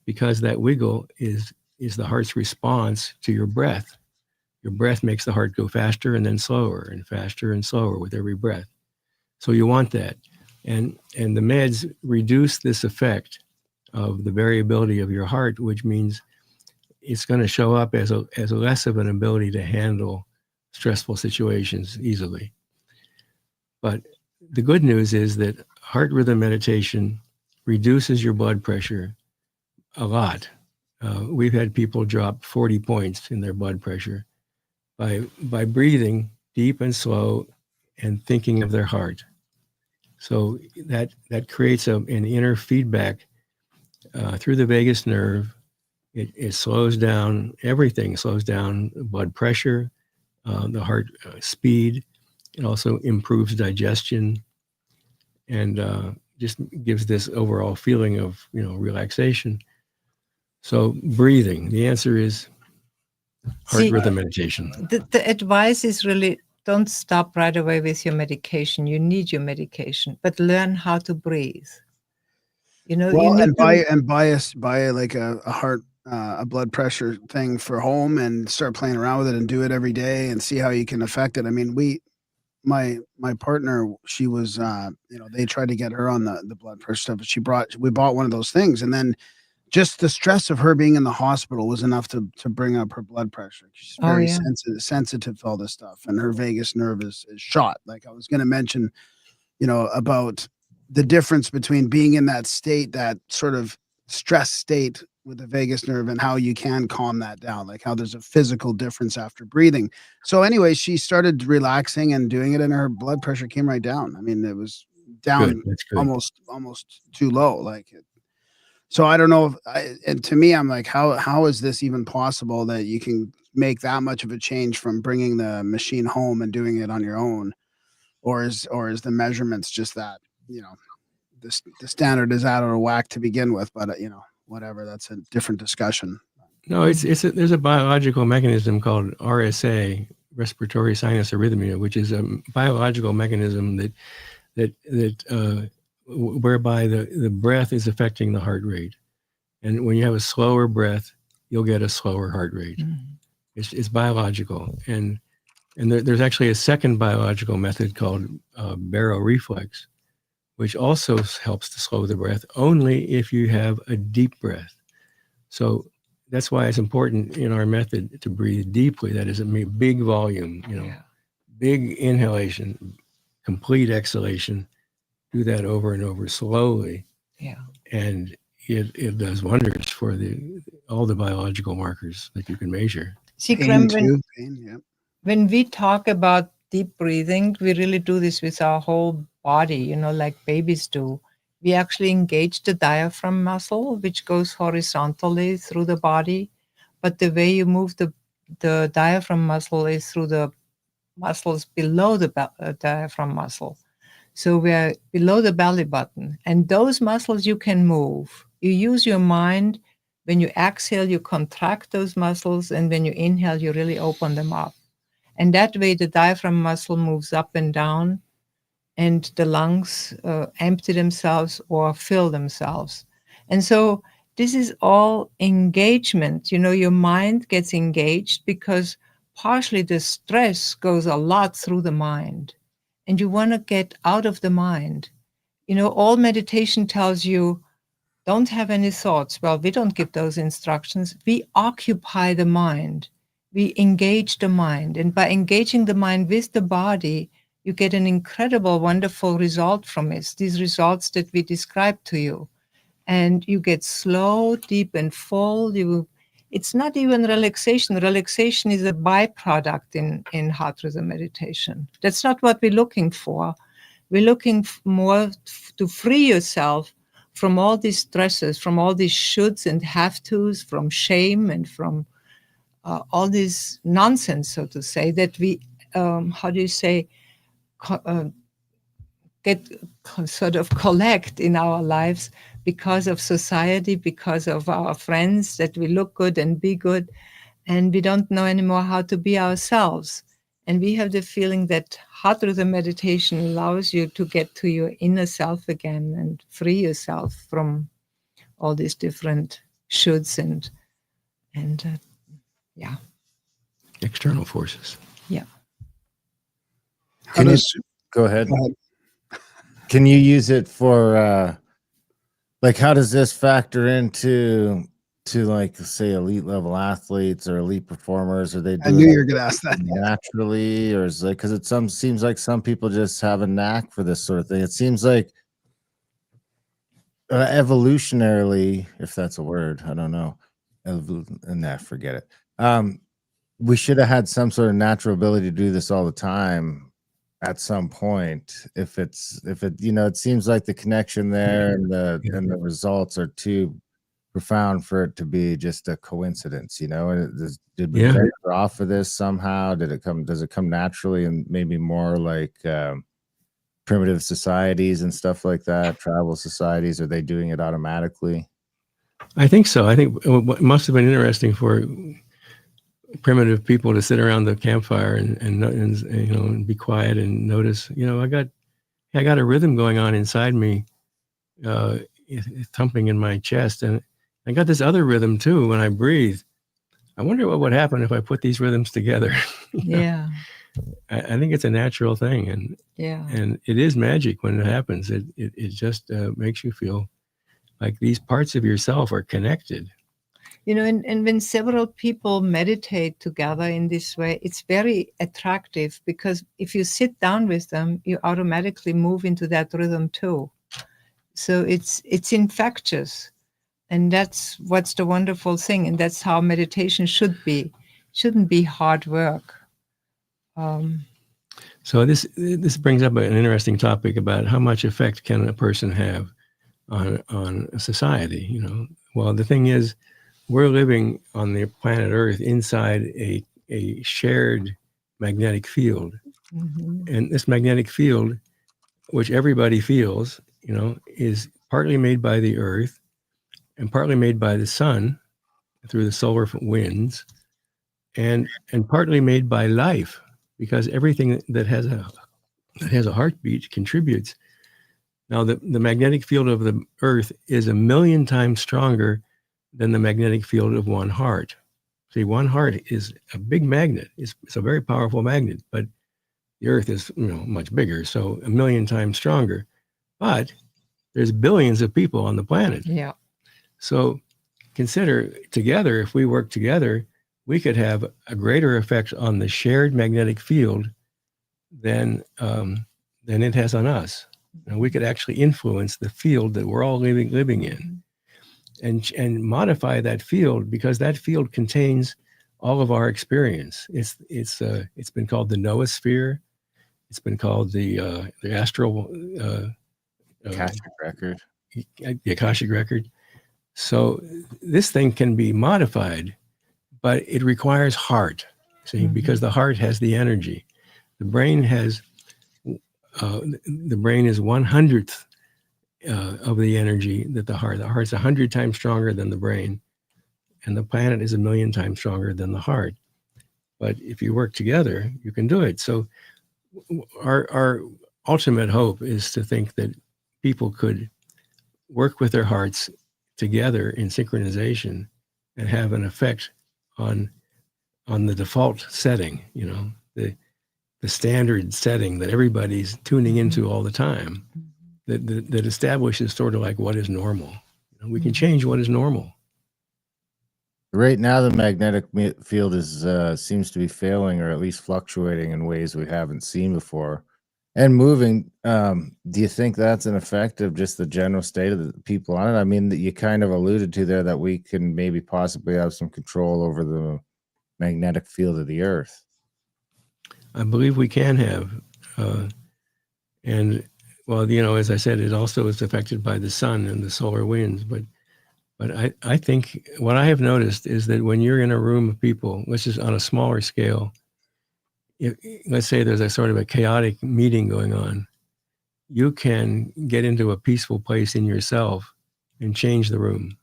B: because that wiggle is the heart's response to your breath. Your breath makes the heart go faster and then slower and faster and slower with every breath. So you want that. And the meds reduce this effect of the variability of your heart, which means it's going to show up as less of an ability to handle stressful situations easily. But the good news is that heart rhythm meditation reduces your blood pressure a lot. We've had people drop 40 points in their blood pressure by breathing deep and slow and thinking of their heart. So that creates an inner feedback through the vagus nerve. It slows down everything. Slows down blood pressure, the heart speed. It also improves digestion, and just gives this overall feeling of relaxation. So breathing. The answer is heart rhythm meditation.
C: The advice is really, don't stop right away with your medication. You need your medication, but learn how to breathe.
A: Well, and buy like a heart a blood pressure thing for home and start playing around with it and do it every day and see how you can affect it. I mean, my partner, she was they tried to get her on the blood pressure stuff, but we bought one of those things, and then just the stress of her being in the hospital was enough to bring up her blood pressure. She's very sensitive to all this stuff, and her vagus nerve is shot. Like I was going to mention, about the difference between being in that state, that sort of stress state with the vagus nerve, and how you can calm that down, like how there's a physical difference after breathing. So anyway, she started relaxing and doing it, and her blood pressure came right down. I mean, it was down almost too low. So I don't know and to me, I'm like, how is this even possible that you can make that much of a change from bringing the machine home and doing it on your own? Or is the measurements just that, the standard is out of whack to begin with, but whatever, that's a different discussion.
B: No, there's a biological mechanism called RSA, respiratory sinus arrhythmia, which is a biological mechanism that whereby the breath is affecting the heart rate. And when you have a slower breath, you'll get a slower heart rate. It's biological. And there's actually a second biological method called baroreflex, which also helps to slow the breath only if you have a deep breath. So that's why it's important in our method to breathe deeply. That is, a big volume, big inhalation, complete exhalation. Do that over and over slowly. Yeah. And it does wonders for all the biological markers that you can measure.
C: See, Clem, when we talk about deep breathing, we really do this with our whole body, like babies do. We actually engage the diaphragm muscle, which goes horizontally through the body. But the way you move the diaphragm muscle is through the muscles below the diaphragm muscle. So we're below the belly button. And those muscles you can move. You use your mind. When you exhale, you contract those muscles. And when you inhale, you really open them up. And that way, the diaphragm muscle moves up and down, and the lungs empty themselves or fill themselves. And so this is all engagement. Your mind gets engaged because partially the stress goes a lot through the mind. And you want to get out of the mind. All meditation tells you, don't have any thoughts. Well, we don't give those instructions. We occupy the mind. We engage the mind. And by engaging the mind with the body, you get an incredible, wonderful result from it. These results that we described to you. And you get slow, deep, and full. It's not even relaxation. Relaxation is a byproduct in heart rhythm meditation. That's not what we're looking for. We're looking more to free yourself from all these stresses, from all these shoulds and have tos, from shame and from all this nonsense, so to say, that we, get sort of collect in our lives because of society, because of our friends, that we look good and be good, and we don't know anymore how to be ourselves. And we have the feeling that heart rhythm meditation allows you to get to your inner self again and free yourself from all these different shoulds and yeah.
B: External forces.
C: Yeah.
A: How
D: Can you
A: does
D: go ahead?
A: go ahead.
D: Can you use it for like how does this factor into like say elite level athletes or elite performers? Are they
A: I
D: doing
A: knew
D: it
A: you were going to ask that.
D: naturally, or is like because it seems like some people just have a knack for this sort of thing? It seems like evolutionarily, if that's a word, I don't know. Nah, forget it. We should have had some sort of natural ability to do this all the time at some point. If it it seems like the connection there and the results are too profound for it to be just a coincidence, and did we venture off of this somehow? Does it come naturally, and maybe more like primitive societies and stuff like that, tribal societies? Are they doing it automatically?
B: I think so. I think what must have been interesting for primitive people to sit around the campfire and be quiet and notice, I got a rhythm going on inside me, thumping in my chest, and I got this other rhythm too when I breathe. I wonder what would happen if I put these rhythms together.
C: Yeah.
B: I think it's a natural thing, and it is magic when it happens. It just makes you feel like these parts of yourself are connected.
C: And when several people meditate together in this way, it's very attractive, because if you sit down with them, you automatically move into that rhythm too. So it's infectious, and that's what's the wonderful thing, and that's how meditation should be. Shouldn't be hard work.
B: So this brings up an interesting topic about how much effect can a person have on a society. Well, the thing is, we're living on the planet Earth inside a shared magnetic field, and this magnetic field, which everybody feels, is partly made by the Earth and partly made by the sun through the solar winds, and partly made by life, because everything that has a heartbeat contributes. Now, the magnetic field of the Earth is 1,000,000 times stronger than the magnetic field of one heart. See, one heart is a big magnet. It's a very powerful magnet, but the Earth is much bigger, so 1,000,000 times stronger. But there's billions of people on the planet.
C: Yeah.
B: So consider together, if we work together, we could have a greater effect on the shared magnetic field than it has on us. We could actually influence the field that we're all living in, and modify that field, because that field contains all of our experience. It's been called the noosphere. It's been called the astral
D: Akashic record.
B: The Akashic record. So this thing can be modified, but it requires heart. See, because the heart has the energy. The brain is 1/100th of the energy that the heart. The heart's 100 times stronger than the brain, and the planet is 1,000,000 times stronger than the heart. But if you work together, you can do it. So our ultimate hope is to think that people could work with their hearts together in synchronization and have an effect on the default setting, the standard setting that everybody's tuning into all the time, that establishes sort of like what is normal. We can change what is normal.
D: Right now, the magnetic field seems to be failing, or at least fluctuating in ways we haven't seen before, and moving. Do you think that's an effect of just the general state of the people on it? I mean, that you kind of alluded to there, that we can maybe possibly have some control over the magnetic field of the Earth.
B: I believe we can have, and well, as I said, it also is affected by the sun and the solar winds. But I think what I have noticed is that when you're in a room of people, which is on a smaller scale, let's say there's a sort of a chaotic meeting going on, you can get into a peaceful place in yourself and change the room.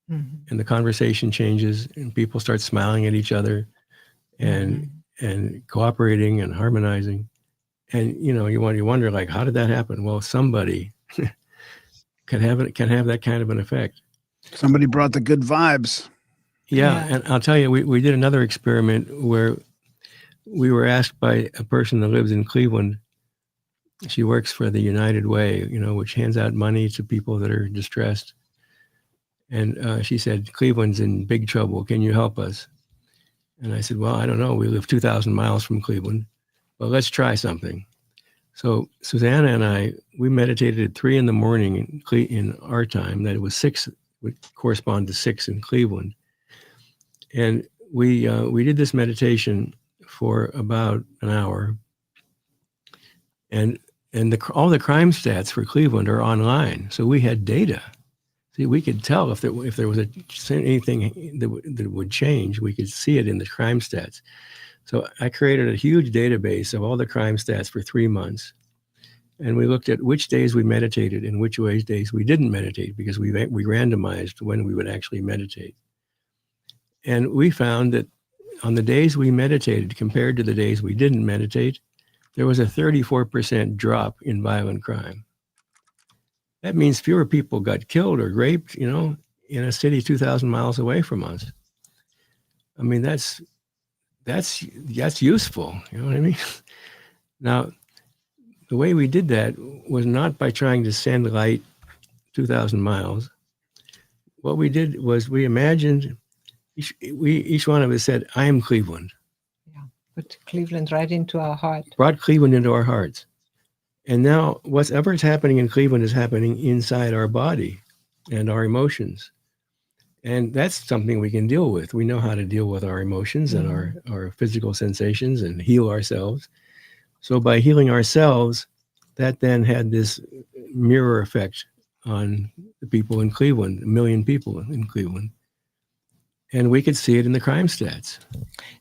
C: Mhm.
B: And the conversation changes, and people start smiling at each other, and cooperating and harmonizing. And you wonder, like, how did that happen? Well, somebody can have that kind of an effect.
A: Somebody brought the good vibes.
B: Yeah. And I'll tell you, we did another experiment where we were asked by a person that lives in Cleveland. She works for the United Way, which hands out money to people that are distressed. And she said, Cleveland's in big trouble. Can you help us? And I said, well, I don't know. We live 2,000 miles from Cleveland, but let's try something. So Susanna and I, we meditated at 3 a.m. in our time. That it was 6, would correspond to 6 in Cleveland. And we did this meditation for about an hour. And all the crime stats for Cleveland are online. So we had data. See, we could tell if there was anything that would change. We could see it in the crime stats. So I created a huge database of all the crime stats for 3 months. And we looked at which days we meditated and which days we didn't meditate, because we randomized when we would actually meditate. And we found that on the days we meditated compared to the days we didn't meditate, there was a 34% drop in violent crime. That means fewer people got killed or raped, in a city 2,000 miles away from us. I mean, that's useful. You know what I mean? Now, the way we did that was not by trying to send light 2,000 miles. What we did was we imagined, each one of us said, I am Cleveland.
C: Yeah, put Cleveland right into our heart.
B: Brought Cleveland into our hearts. And now whatever is happening in Cleveland is happening inside our body and our emotions. And that's something we can deal with. We know how to deal with our emotions and our physical sensations and heal ourselves. So by healing ourselves, that then had this mirror effect on the people in Cleveland, 1 million people in Cleveland. And we could see it in the crime stats.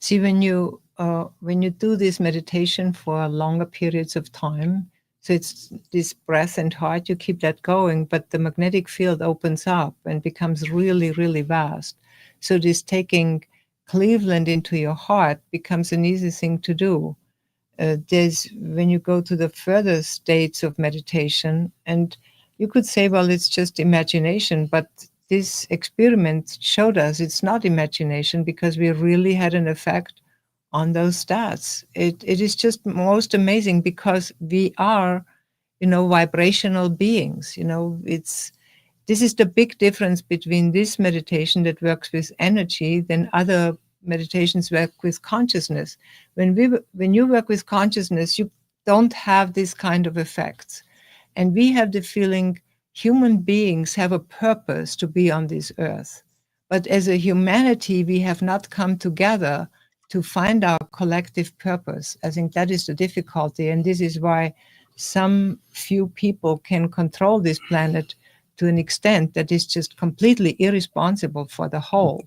C: See, when you do this meditation for longer periods of time, so it's this breath and heart, you keep that going, but the magnetic field opens up and becomes really, really vast. So this taking Cleveland into your heart becomes an easy thing to do. When you go to the further states of meditation, and you could say, well, it's just imagination, but this experiment showed us it's not imagination, because we really had an effect on those stats. It is just most amazing, because we are, vibrational beings. This is the big difference between this meditation that works with energy than other meditations work with consciousness. When you work with consciousness, you don't have this kind of effects. And we have the feeling human beings have a purpose to be on this earth. But as a humanity, we have not come together to find our collective purpose. I think that is the difficulty. And this is why some few people can control this planet to an extent that is just completely irresponsible for the whole.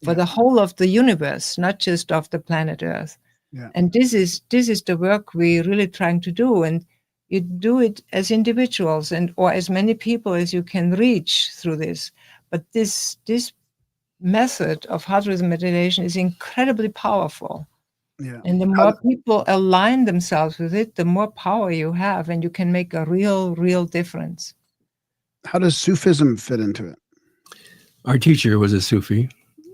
C: For the whole of the universe, not just of the planet Earth. Yeah. And this is the work we're really trying to do. And you do it as individuals or as many people as you can reach through this. But this method of heart rhythm meditation is incredibly powerful. Yeah. And the more people align themselves with it, the more power you have, and you can make a real difference.
A: How does Sufism fit into it?
B: Our teacher was a Sufi.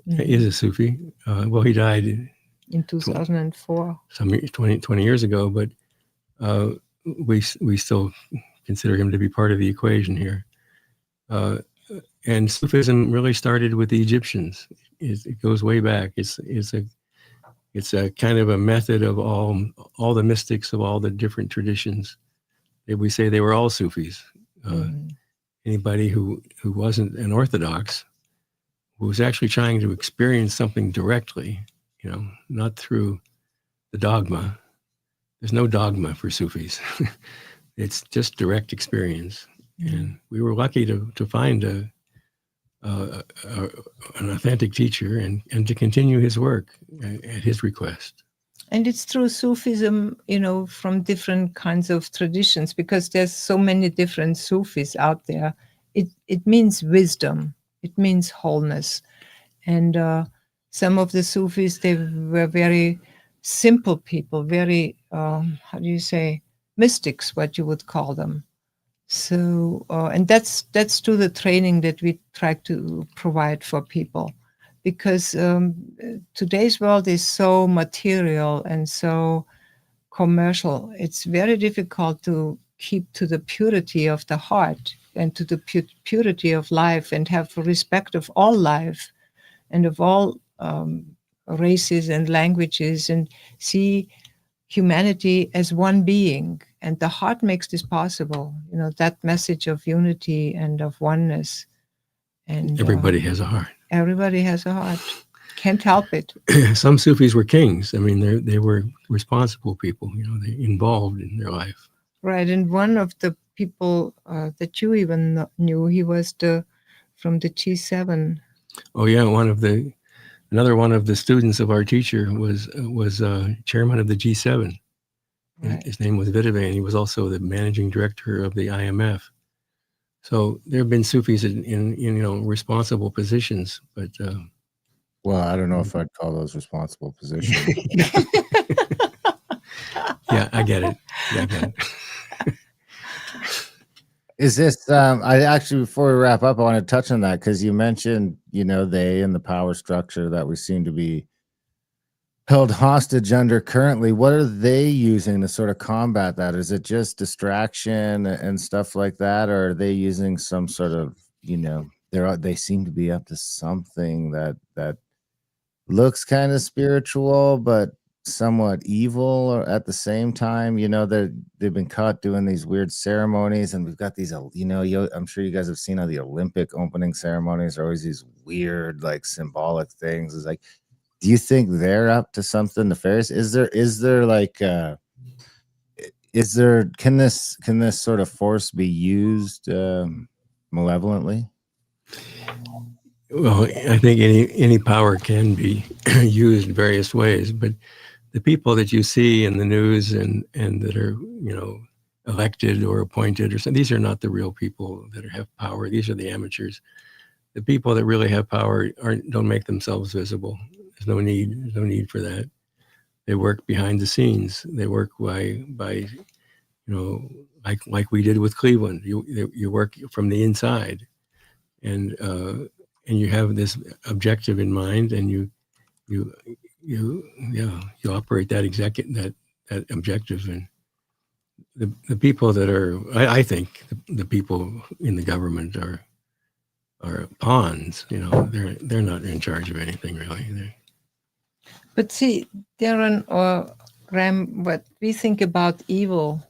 B: Is a Sufi. Well, he died
C: in 2004,
B: 20 years ago, but we still consider him to be part of the equation here. And Sufism really started with the Egyptians. It goes way back. It's a kind of a method of all the mystics of all the different traditions. We say they were all Sufis. Anybody who wasn't an Orthodox, who was actually trying to experience something directly, not through the dogma. There's no dogma for Sufis. It's just direct experience. And we were lucky to find an authentic teacher and to continue his work at his request.
C: And it's through Sufism, from different kinds of traditions, because there's so many different Sufis out there it means wisdom. It means wholeness. And some of the Sufis, they were very simple people, very, how do you say, mystics, what you would call them. So, and that's to the training that we try to provide for people, because today's world is so material and so commercial. It's very difficult to keep to the purity of the heart and to the purity of life, and have respect of all life and of all races and languages, and see humanity as one being. And the heart makes this possible, that message of unity and of oneness. And
B: Everybody has a heart.
C: Everybody has a heart. Can't help it.
B: Some Sufis were kings. I mean, they were responsible people, they involved in their life.
C: Right. And one of the people that you even knew, he was from the G7.
B: Oh yeah, another one of the students of our teacher was chairman of the G7. Right. His name was Vidivane. He was also the managing director of the IMF. So there have been Sufis in responsible positions, but
D: well, I don't know if I'd call those responsible positions.
B: Yeah, I get it.
D: Is this I actually, before we wrap up, I want to touch on that, because you mentioned they and the power structure that we seem to be held hostage under currently. What are they using to sort of combat that? Is it just distraction and stuff like that, or are they using some sort of they seem to be up to something that looks kind of spiritual but somewhat evil, or at the same time, they've been caught doing these weird ceremonies, and we've got these, I'm sure you guys have seen how the Olympic opening ceremonies are always these weird, like, symbolic things. It's like, do you think they're up to something nefarious? Is there like can this sort of force be used malevolently?
B: Well, I think any power can be used various ways, but the people that you see in the news and that are, elected or appointed or something, these are not the real people that have power. These are the amateurs. The people that really have power don't make themselves visible. There's no need for that. They work behind the scenes. They work by like we did with Cleveland. You work from the inside, and you have this objective in mind, and you operate that objective. And the people that are, I think the people in the government are pawns. They're not in charge of anything really.
C: But see, Darren or Graham, what we think about evil,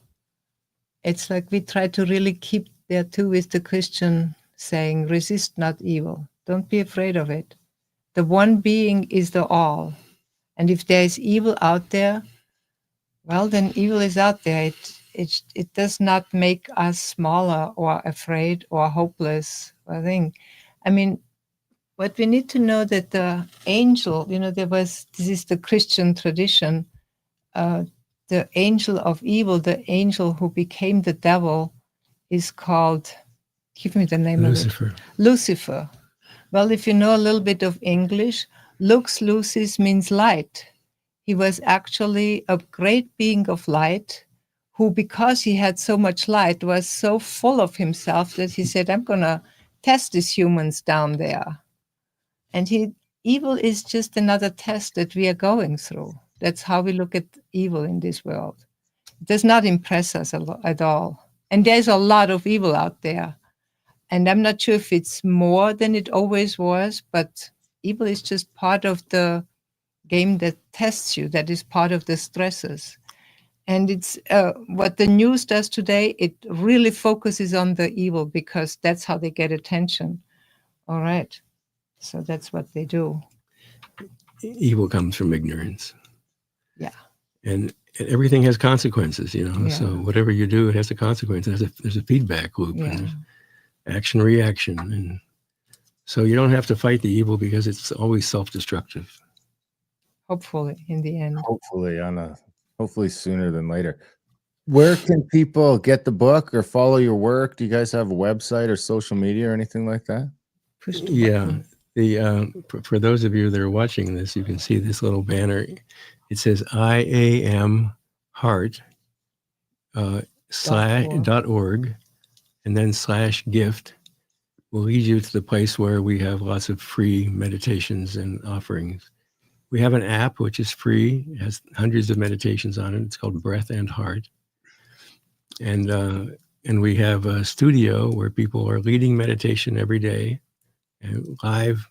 C: it's like we try to really keep there too with the Christian saying, resist not evil. Don't be afraid of it. The one being is the all. And if there is evil out there, well, then evil is out there. It does not make us smaller or afraid or hopeless. I mean, what we need to know that the angel, this is the Christian tradition, the angel of evil, the angel who became the devil, is called, give me the name
B: Lucifer.
C: of it. Lucifer. Well, if you know a little bit of English, lux lucis means light. He was actually a great being of light who, because he had so much light, was so full of himself that he said, I'm going to test these humans down there. And evil is just another test that we are going through. That's how we look at evil in this world. It does not impress us at all. And there's a lot of evil out there. And I'm not sure if it's more than it always was, but evil is just part of the game that tests you, that is part of the stresses. And it's what the news does today, it really focuses on the evil because that's how they get attention. All right. So that's what they do.
B: Evil comes from ignorance.
C: Yeah.
B: And everything has consequences,
C: Yeah.
B: So whatever you do, it has a consequence. There's a feedback loop.
C: Yeah.
B: And there's action, reaction. And so you don't have to fight the evil because it's always self-destructive.
C: Hopefully, in the end.
D: Hopefully sooner than later. Where can people get the book or follow your work? Do you guys have a website or social media or anything like that?
C: Push the
B: Yeah.
C: button.
B: For those of you that are watching this, you can see this little banner. It says IAM Heart .org, and then /gift will lead you to the place where we have lots of free meditations and offerings. We have an app which is free. It has hundreds of meditations on it. It's called Breath and Heart. And we have a studio where people are leading meditation every day, and live,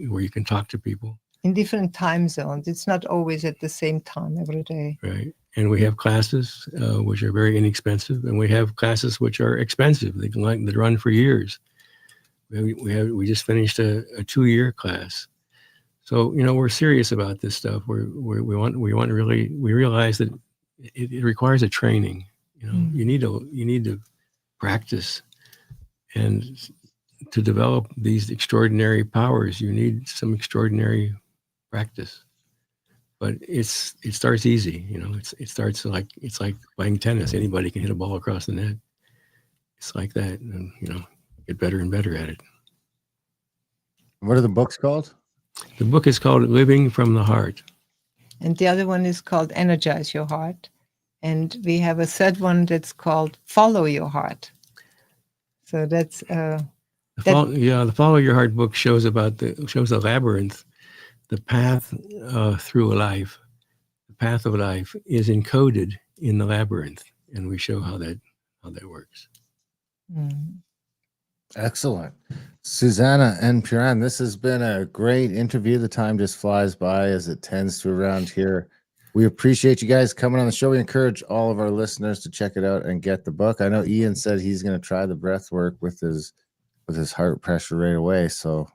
B: where you can talk to people.
C: In different time zones. It's not always at the same time every day.
B: Right. And we have classes which are very inexpensive, and we have classes which are expensive. They run for years. We just finished a 2-year class. So we're serious about this stuff. We realize that it requires a training. You need to practice, and to develop these extraordinary powers, you need some extraordinary practice. But it starts easy. It's like playing tennis. Anybody can hit a ball across the net. It's like that, and get better and better at it.
D: What are the books called?
B: The book is called Living from the Heart.
C: And the other one is called Energize Your Heart. And we have a third one that's called Follow Your Heart. So that's
B: the Follow Your Heart book shows the labyrinth, the path through a life. The path of life is encoded in the labyrinth, and we show how that works.
D: Excellent. Susanna and Puran, this has been a great interview. The time just flies by, as it tends to around here. We appreciate you guys coming on the show. We encourage all of our listeners to check it out and get the book. I know Ian said he's going to try the breath work with his heart pressure right away. So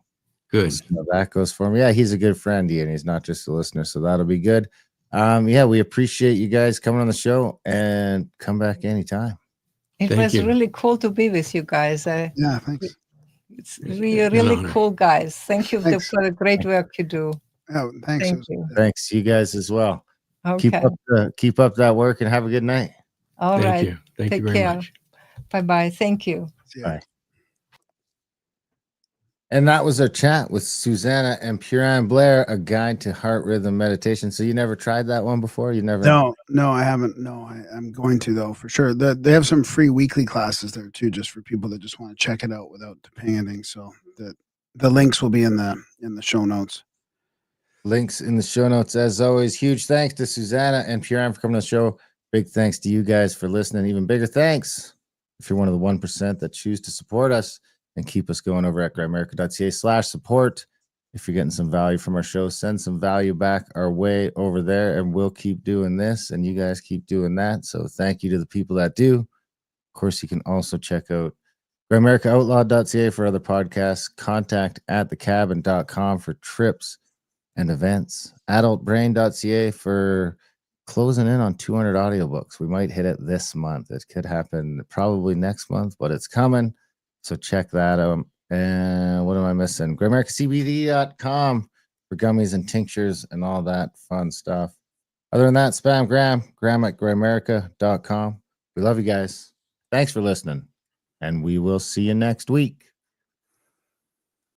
B: good.
D: We'll see how that goes for him. Yeah, he's a good friend, Ian. He's not just a listener, so that'll be good. We appreciate you guys coming on the show, and come back anytime.
C: It was really cool to be with you guys.
A: Yeah, thanks.
C: It's really cool, guys. Thank you for the great work you do.
A: Oh, thanks.
C: Thank you.
D: Thanks, you guys as well.
C: Okay.
D: Keep up that work, and have a good night.
C: All right.
B: Thank you. Thank you very much.
C: Bye-bye. Thank you.
D: Bye. And that was our chat with Susanna and Puran Bair, a guide to heart rhythm meditation. So you never tried that one before? You never?
A: No, I haven't. No, I'm going to, though, for sure. They have some free weekly classes there too, just for people that just want to check it out without paying anything. So the links will be in the show notes.
D: Links in the show notes, as always. Huge thanks to Susanna and Puran for coming on the show. Big thanks to you guys for listening. Even bigger thanks if you're one of the 1% that choose to support us and keep us going over at grimerica.ca/support. If you're getting some value from our show, send some value back our way over there, and we'll keep doing this, and you guys keep doing that. So thank you to the people that do. Of course, you can also check out grimericaoutlaw.ca for other podcasts, contact@thecabin.com for trips and events, adultbrain.ca for closing in on 200 audiobooks. We might hit it this month. It could happen probably next month, but it's coming. So check that out. And what am I missing? GrimericaCBD.com for gummies and tinctures and all that fun stuff. Other than that, spam Graham at Grimerica.com. We love you guys. Thanks for listening. And we will see you next week.